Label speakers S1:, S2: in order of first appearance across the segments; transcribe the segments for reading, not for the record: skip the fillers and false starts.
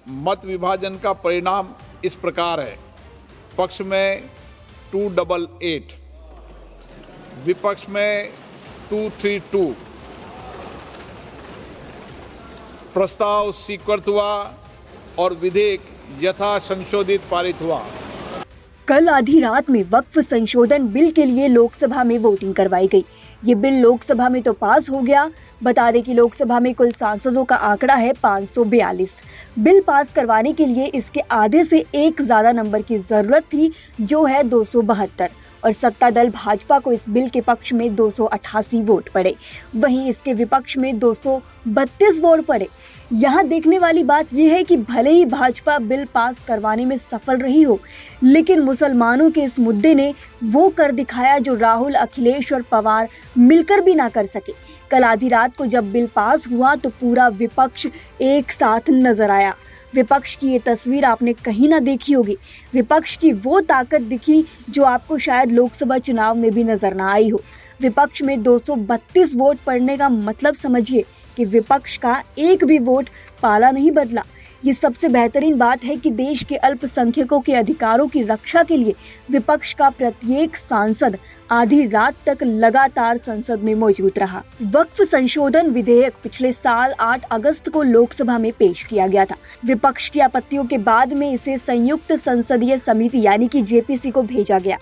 S1: मत विभाजन का परिणाम इस प्रकार है। पक्ष में 288, विपक्ष में 232। प्रस्ताव स्वीकृत हुआ और विधेयक यथा संशोधित पारित हुआ।
S2: कल आधी रात में वक्फ संशोधन बिल के लिए लोकसभा में वोटिंग करवाई गई। ये बिल लोकसभा में तो पास हो गया। बता दें कि लोकसभा में कुल सांसदों का आंकड़ा है 542। बिल पास करवाने के लिए इसके आधे से एक ज्यादा नंबर की जरूरत थी, जो है 272, और सत्ता दल भाजपा को इस बिल के पक्ष में 288 वोट पड़े। वहीं इसके विपक्ष में 232 वोट पड़े। यहाँ देखने वाली बात यह है कि भले ही भाजपा बिल पास करवाने में सफल रही हो, लेकिन मुसलमानों के इस मुद्दे ने वो कर दिखाया जो राहुल, अखिलेश और पवार मिलकर भी ना कर सके। कल आधी रात को जब बिल पास हुआ तो पूरा विपक्ष एक साथ नजर आया। विपक्ष की ये तस्वीर आपने कहीं ना देखी होगी। विपक्ष की वो ताकत दिखी जो आपको शायद लोकसभा चुनाव में भी नजर ना आई हो। विपक्ष में 232 वोट पड़ने का मतलब समझिए कि विपक्ष का एक भी वोट पाला नहीं बदला। ये सबसे बेहतरीन बात है कि देश के अल्पसंख्यकों के अधिकारों की रक्षा के लिए विपक्ष का प्रत्येक सांसद आधी रात तक लगातार संसद में मौजूद रहा। वक्फ संशोधन विधेयक पिछले साल 8 अगस्त को लोकसभा में पेश किया गया था। विपक्ष की आपत्तियों के बाद में इसे संयुक्त संसदीय समिति यानी कि जेपीसी को भेजा गया।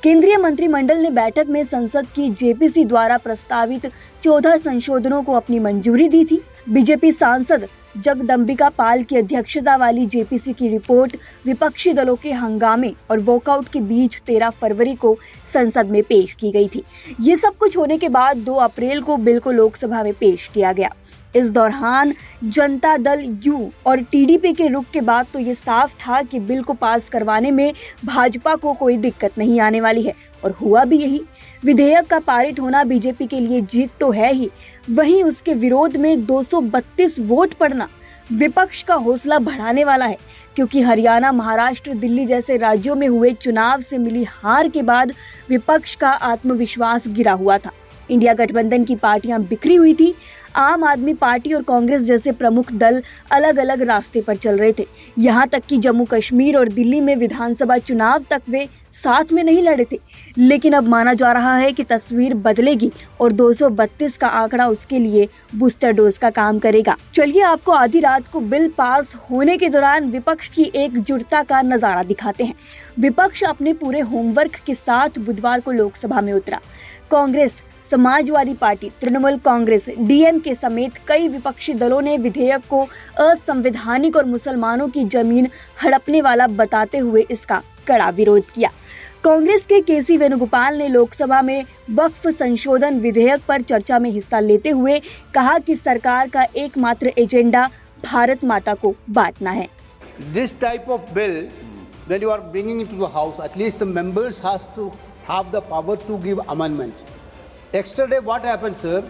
S2: केंद्रीय मंत्रिमंडल ने बैठक में संसद की जेपीसी द्वारा प्रस्तावित 14 संशोधनों को अपनी मंजूरी दी थी। बीजेपी सांसद जगदम्बिका पाल की अध्यक्षता वाली जेपीसी की रिपोर्ट विपक्षी दलों के हंगामे और वॉकआउट के बीच 13 फरवरी को संसद में पेश की गई थी। ये सब कुछ होने के बाद 2 अप्रैल को बिल को लोकसभा में पेश किया गया। इस दौरान जनता दल यू और टीडीपी के रुख के बाद तो ये साफ था कि बिल को पास करवाने में भाजपा को कोई दिक्कत नहीं आने वाली है, और हुआ भी यही। विधेयक का पारित होना बीजेपी के लिए जीत तो है ही, वहीं उसके विरोध में 232 वोट पड़ना विपक्ष का हौसला बढ़ाने वाला है, क्योंकि हरियाणा, महाराष्ट्र, दिल्ली जैसे राज्यों में हुए चुनाव से मिली हार के बाद विपक्ष का आत्मविश्वास गिरा हुआ था। इंडिया गठबंधन की पार्टियां बिखरी हुई थी। आम आदमी पार्टी और कांग्रेस जैसे प्रमुख दल अलग अलग रास्ते पर चल रहे थे। यहाँ तक कि जम्मू कश्मीर और दिल्ली में विधानसभा चुनाव तक वे साथ में नहीं लड़े थे। लेकिन अब माना जा रहा है कि तस्वीर बदलेगी और 232 का आंकड़ा उसके लिए बूस्टर डोज का काम करेगा। चलिए आपको आधी रात को बिल पास होने के दौरान विपक्ष की एकजुटता का नजारा दिखाते हैं। विपक्ष अपने पूरे होमवर्क के साथ बुधवार को लोकसभा में उतरा। कांग्रेस, समाजवादी पार्टी, तृणमूल कांग्रेस, डीएमके समेत कई विपक्षी दलों ने विधेयक को असंवैधानिक और मुसलमानों की जमीन हड़पने वाला बताते हुए इसका कड़ा विरोध किया। कांग्रेस के केसी वेणुगोपाल ने लोकसभा में वक्फ संशोधन विधेयक पर चर्चा में हिस्सा लेते हुए कहा कि सरकार का एकमात्र एजेंडा भारत माता को बांटना है।
S3: This type of bill, when you are bringing it to the house, at least the members has to have the power to give amendments. Yesterday, what happened, sir?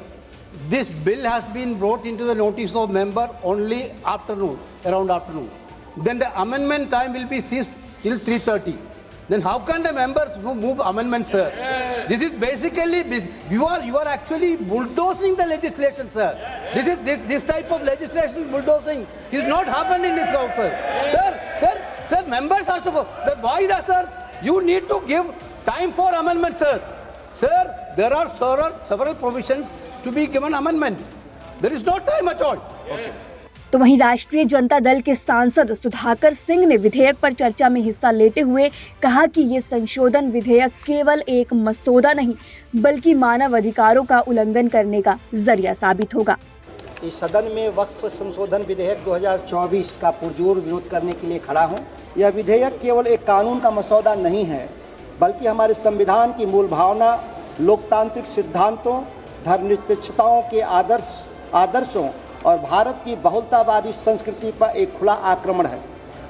S3: This bill has been brought into the notice of member only afternoon, around afternoon. Then the amendment time will be ceased till 3:30. Then how can the members move amendments, sir? This is basically you are actually bulldozing the legislation, sir. This type of legislation bulldozing is not happened in this house, sir. Sir, members has to go. Why that, sir? You need to give time for amendment, sir. Sir, there are several provisions to be given amendment. There is no time at all. Okay.
S2: तो वहीं राष्ट्रीय जनता दल के सांसद सुधाकर सिंह ने विधेयक पर चर्चा में हिस्सा लेते हुए कहा कि ये संशोधन विधेयक केवल एक मसौदा नहीं बल्कि मानव अधिकारों का उल्लंघन करने का जरिया साबित होगा।
S4: इस सदन में वक्फ संशोधन विधेयक 2024 का पुरजोर विरोध करने के लिए खड़ा हूँ। यह विधेयक केवल एक कानून का मसौदा नहीं है, बल्कि हमारे संविधान की मूल भावना, लोकतांत्रिक सिद्धांतों, धर्मनिरपेक्षताओं के आदर्शों और भारत की बहुलतावादी संस्कृति पर एक खुला आक्रमण है।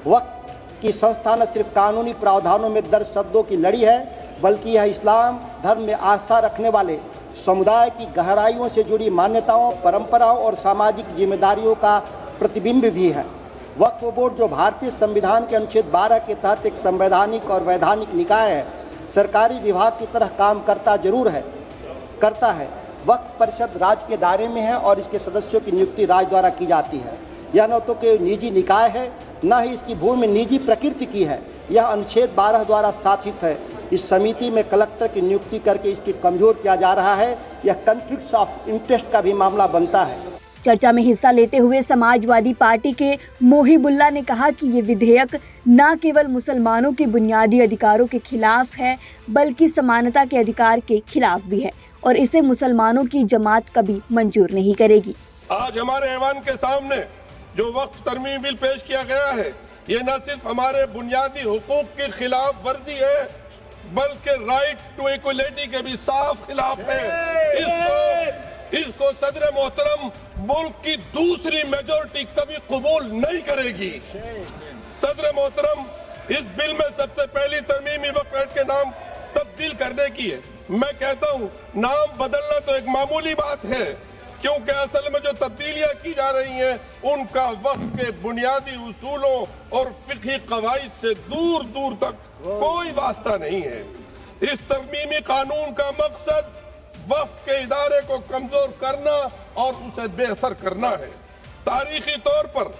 S4: वक्फ की संस्था न सिर्फ कानूनी प्रावधानों में दर्ज शब्दों की लड़ी है, बल्कि यह इस्लाम धर्म में आस्था रखने वाले समुदाय की गहराइयों से जुड़ी मान्यताओं, परंपराओं और सामाजिक जिम्मेदारियों का प्रतिबिंब भी है। वक्फ बोर्ड, जो भारतीय संविधान के अनुच्छेद 12 के तहत एक संवैधानिक और वैधानिक निकाय है, सरकारी विभाग की तरह काम करता है। वक्फ परिषद राज्य के दायरे में है और इसके सदस्यों की नियुक्ति राज्य द्वारा की जाती है। यह न तो कोई निजी निकाय है, न ही इसकी भूमि निजी प्रकृति की है। यह अनुच्छेद 12 द्वारा साधित है। इस समिति में कलेक्टर की नियुक्ति करके इसकी कमजोर किया जा रहा है। यह कॉन्फ्लिक्ट ऑफ इंटरेस्ट का भी मामला बनता है।
S2: चर्चा में हिस्सा लेते हुए समाजवादी पार्टी के मोहिबुल्ला ने कहा कि ये विधेयक न केवल मुसलमानों के बुनियादी अधिकारों के खिलाफ है, बल्कि समानता के अधिकार के खिलाफ भी है और इसे मुसलमानों की जमात कभी मंजूर नहीं करेगी।
S5: आज हमारे ऐवान के सामने जो वक्फ तरमीम बिल पेश किया गया है, ये न सिर्फ हमारे बुनियादी हुकूक की खिलाफ वर्जी है, बल्कि राइट टू इक्वलिटी के भी साफ खिलाफ है। इसको सदर मोहतरम मुल्क की दूसरी मेजोरिटी कभी कबूल नहीं करेगी। सदर मोहतरम, इस बिल में सबसे पहली तरमीमी वक्फ एक्ट के नाम तब्दील करने की है। मैं कहता हूँ नाम बदलना तो एक मामूली बात है, क्योंकि असल में जो तब्दीलियां की जा रही हैं उनका वक्फ के बुनियादी उसूलों और फिक़ही कवाइद से दूर दूर तक कोई वास्ता नहीं है। इस तरमीमी कानून का मकसद वक्फ के इदारे को कमजोर करना और उसे बेअसर करना है। तारीखी तौर पर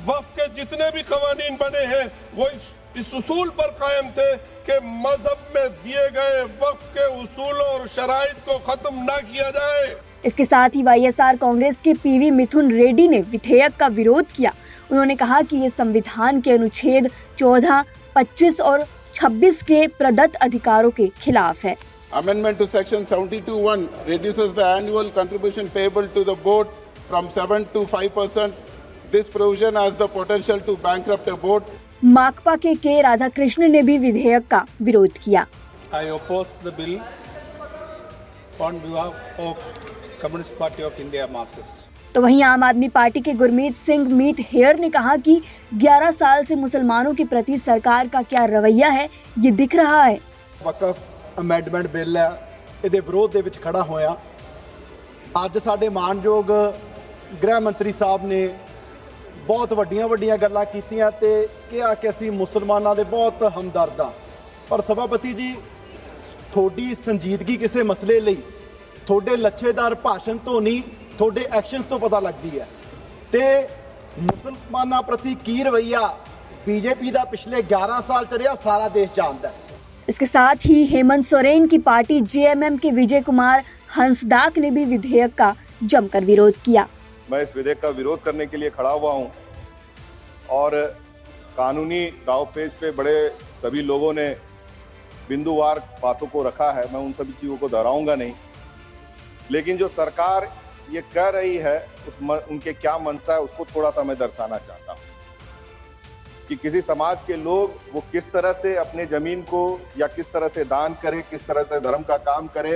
S5: वक्फ के जितने भी कवानीन बने हैं वो इस उसूल पर कायम थे कि मजहब में दिए गए वक्फ के उसूलों और शराइत को खत्म ना किया जाए।
S2: इसके साथ ही वाईएसआर कांग्रेस के पीवी मिथुन रेड्डी ने विधेयक का विरोध किया। उन्होंने कहा कि ये संविधान के अनुच्छेद 14, 25 और 26 के प्रदत्त अधिकारों के खिलाफ है।
S6: Amendment to Section 72(1) reduces the annual contribution payable to the board from 7 to 5%. This provision has the potential to bankrupt a board.
S2: माकपा के राधाकृष्ण ने भी विधेयक का विरोध किया।
S7: I oppose the bill on behalf of Communist Party of India Marxist.
S2: तो वहीं आम आदमी पार्टी के गुरमीत सिंह मीत हेयर ने कहा कि 11 साल से मुसलमानों के प्रति सरकार का क्या रवैया है, ये दिख रहा है।
S8: वक्फ अमेंडमेंट बिल है, ਇਹਦੇ ਵਿਰੋਧ ਦੇ ਵਿੱਚ ਖੜਾ ਹੋਇਆ। ਅੱਜ ਸਾਡੇ ਮਾਨਯੋਗ ਗ੍ਰਹਿ ਮੰਤਰੀ ਸਾਹਿਬ ਨੇ ਬਹੁਤ ਵੱਡੀਆਂ ਗੱਲਾਂ ਕੀਤੀਆਂ ਤੇ ਕਿਹਾ ਕਿ ਅਸੀਂ ਮੁਸਲਮਾਨਾਂ ਦੇ ਬਹੁਤ ਹਮਦਰਦ ਹਾਂ। ਪਰ ਸਭਾਪਤੀ ਜੀ, ਤੁਹਾਡੀ ਸੰਜੀਦਗੀ ਕਿਸੇ ਮਸਲੇ ਲਈ ਤੁਹਾਡੇ ਲੱਛੇਦਾਰ ਭਾਸ਼ਣ ਤੋਂ ਨਹੀਂ, ਤੁਹਾਡੇ ਐਕਸ਼ਨਸ ਤੋਂ ਪਤਾ ਲੱਗਦੀ ਹੈ। ਤੇ ਮੁਸਲਮਾਨਾਂ ਪ੍ਰਤੀ ਕੀ ਰਵੱਈਆ बीजेपी ਦਾ ਪਿਛਲੇ 11 ਸਾਲ ਚ ਰਿਹਾ ਸਾਰਾ ਦੇਸ਼ ਜਾਣਦਾ है।
S2: इसके साथ ही हेमंत सोरेन की पार्टी जेएमएम के विजय कुमार हंसदाक ने भी विधेयक का जमकर विरोध किया।
S9: मैं इस विधेयक का विरोध करने के लिए खड़ा हुआ हूं और कानूनी दावपेच पे बड़े सभी लोगों ने बिंदुवार बातों को रखा है। मैं उन सभी चीज़ों को दोहराऊंगा नहीं, लेकिन जो सरकार ये कह रही है उनके क्या मंशा है उसको थोड़ा सा मैं दर्शाना चाहता हूँ कि किसी समाज के लोग वो किस तरह से अपने जमीन को या किस तरह से दान करे, किस तरह से धर्म का काम करे,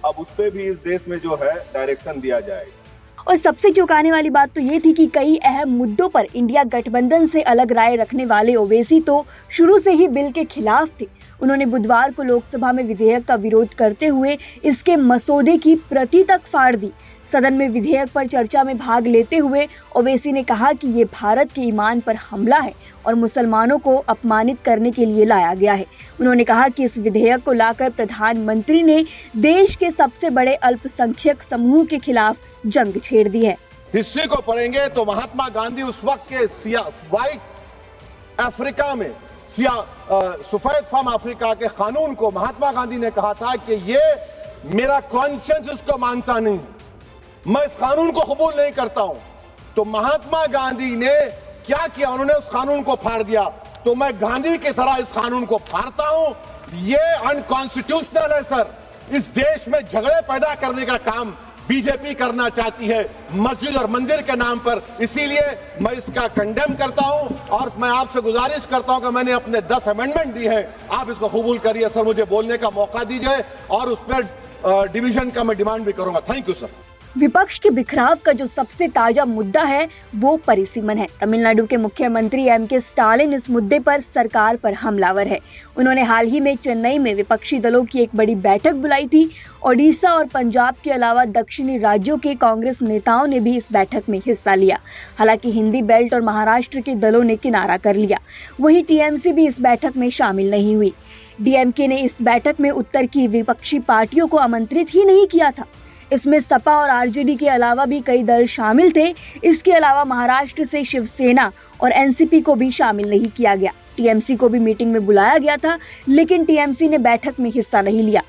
S9: अब उस पे भी इस देश में जो है डायरेक्शन दिया जाएगा।
S2: और सबसे चौंकाने वाली बात तो ये थी कि कई अहम मुद्दों पर इंडिया गठबंधन से अलग राय रखने वाले ओवैसी तो शुरू से ही बिल के खिलाफ थे। उन्होंने बुधवार को लोकसभा में विधेयक का विरोध करते हुए इसके मसौदे की प्रति तक फाड़ दी। सदन में विधेयक पर चर्चा में भाग लेते हुए ओवैसी ने कहा कि ये भारत के ईमान पर हमला है और मुसलमानों को अपमानित करने के लिए लाया गया है। उन्होंने कहा कि इस विधेयक को लाकर प्रधानमंत्री ने देश के सबसे बड़े अल्पसंख्यक समूह के खिलाफ जंग छेड़ दी है।
S10: हिस्ट्री को पढ़ेंगे तो महात्मा गांधी उस वक्त के व्हाइट अफ्रीका में सफेद फार्म अफ्रीका के कानून को महात्मा गांधी ने कहा था कि ये मेरा कॉन्शियंस उसको मानता नहीं, मैं इस कानून को कबूल नहीं करता हूं। तो महात्मा गांधी ने क्या किया, उन्होंने उस कानून को फाड़ दिया। तो मैं गांधी की तरह इस कानून को फाड़ता हूं। ये अनकॉन्स्टिट्यूशनल है सर। इस देश में झगड़े पैदा करने का काम बीजेपी करना चाहती है मस्जिद और मंदिर के नाम पर, इसीलिए मैं इसका कंडेम करता हूं और मैं आपसे गुजारिश करता हूं कि मैंने अपने 10 अमेंडमेंट दी है, आप इसको कबूल करिए सर, मुझे बोलने का मौका दीजिए और उस पर डिवीजन का मैं डिमांड भी करूंगा। Thank you sir.
S2: विपक्ष के बिखराव का जो सबसे ताजा मुद्दा है वो परिसीमन है। तमिलनाडु के मुख्यमंत्री एमके स्टालिन इस मुद्दे पर सरकार पर हमलावर है। उन्होंने हाल ही में चेन्नई में विपक्षी दलों की एक बड़ी बैठक बुलाई थी। ओडिशा और पंजाब के अलावा दक्षिणी राज्यों के कांग्रेस नेताओं ने भी इस बैठक में हिस्सा लिया। हालांकि हिंदी बेल्ट और महाराष्ट्र के दलों ने किनारा कर लिया। वहीं टीएमसी भी इस बैठक में शामिल नहीं हुई। डीएमके ने इस बैठक में उत्तर की विपक्षी पार्टियों को आमंत्रित ही नहीं किया था। इसमें सपा और आरजेडी के अलावा भी कई दल शामिल थे। इसके अलावा महाराष्ट्र से शिवसेना और एनसीपी को भी शामिल नहीं किया गया। टीएमसी को भी मीटिंग में बुलाया गया था, लेकिन टीएमसी ने बैठक में हिस्सा नहीं लिया।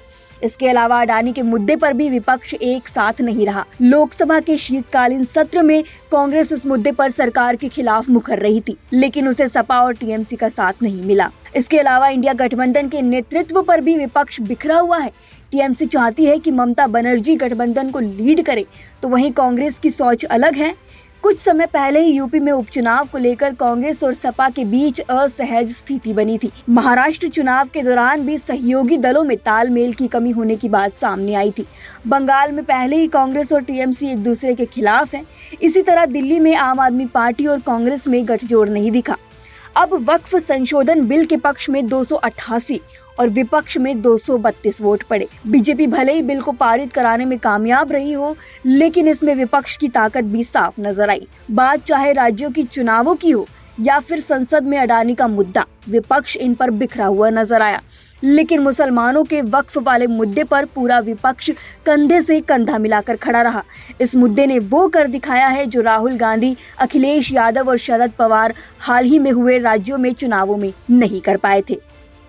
S2: इसके अलावा अडानी के मुद्दे पर भी विपक्ष एक साथ नहीं रहा। लोकसभा के शीतकालीन सत्र में कांग्रेस इस मुद्दे पर सरकार के खिलाफ मुखर रही थी, लेकिन उसे सपा और टीएमसी का साथ नहीं मिला। इसके अलावा इंडिया गठबंधन के नेतृत्व पर भी विपक्ष बिखरा हुआ है। टीएमसी चाहती है कि ममता बनर्जी गठबंधन को लीड करे, तो वहीं कांग्रेस की सोच अलग है। कुछ समय पहले ही यूपी में उपचुनाव को लेकर कांग्रेस और सपा के बीच असहज स्थिति बनी थी। महाराष्ट्र चुनाव के दौरान भी सहयोगी दलों में तालमेल की कमी होने की बात सामने आई थी। बंगाल में पहले ही कांग्रेस और टीएमसी एक दूसरे के खिलाफ हैं। इसी तरह दिल्ली में आम आदमी पार्टी और कांग्रेस में गठजोड़ नहीं दिखा। अब वक्फ संशोधन बिल के पक्ष में 288 और विपक्ष में 232 वोट पड़े। बीजेपी भले ही बिल को पारित कराने में कामयाब रही हो, लेकिन इसमें विपक्ष की ताकत भी साफ नजर आई। बात चाहे राज्यों की चुनावों की हो या फिर संसद में अडानी का मुद्दा, विपक्ष इन पर बिखरा हुआ नजर आया। लेकिन मुसलमानों के वक्फ वाले मुद्दे पर पूरा विपक्ष कंधे से कंधा मिलाकर खड़ा रहा। इस मुद्दे ने वो कर दिखाया है जो राहुल गांधी, अखिलेश यादव और शरद पवार हाल ही में हुए राज्यों में चुनावों में नहीं कर पाए थे।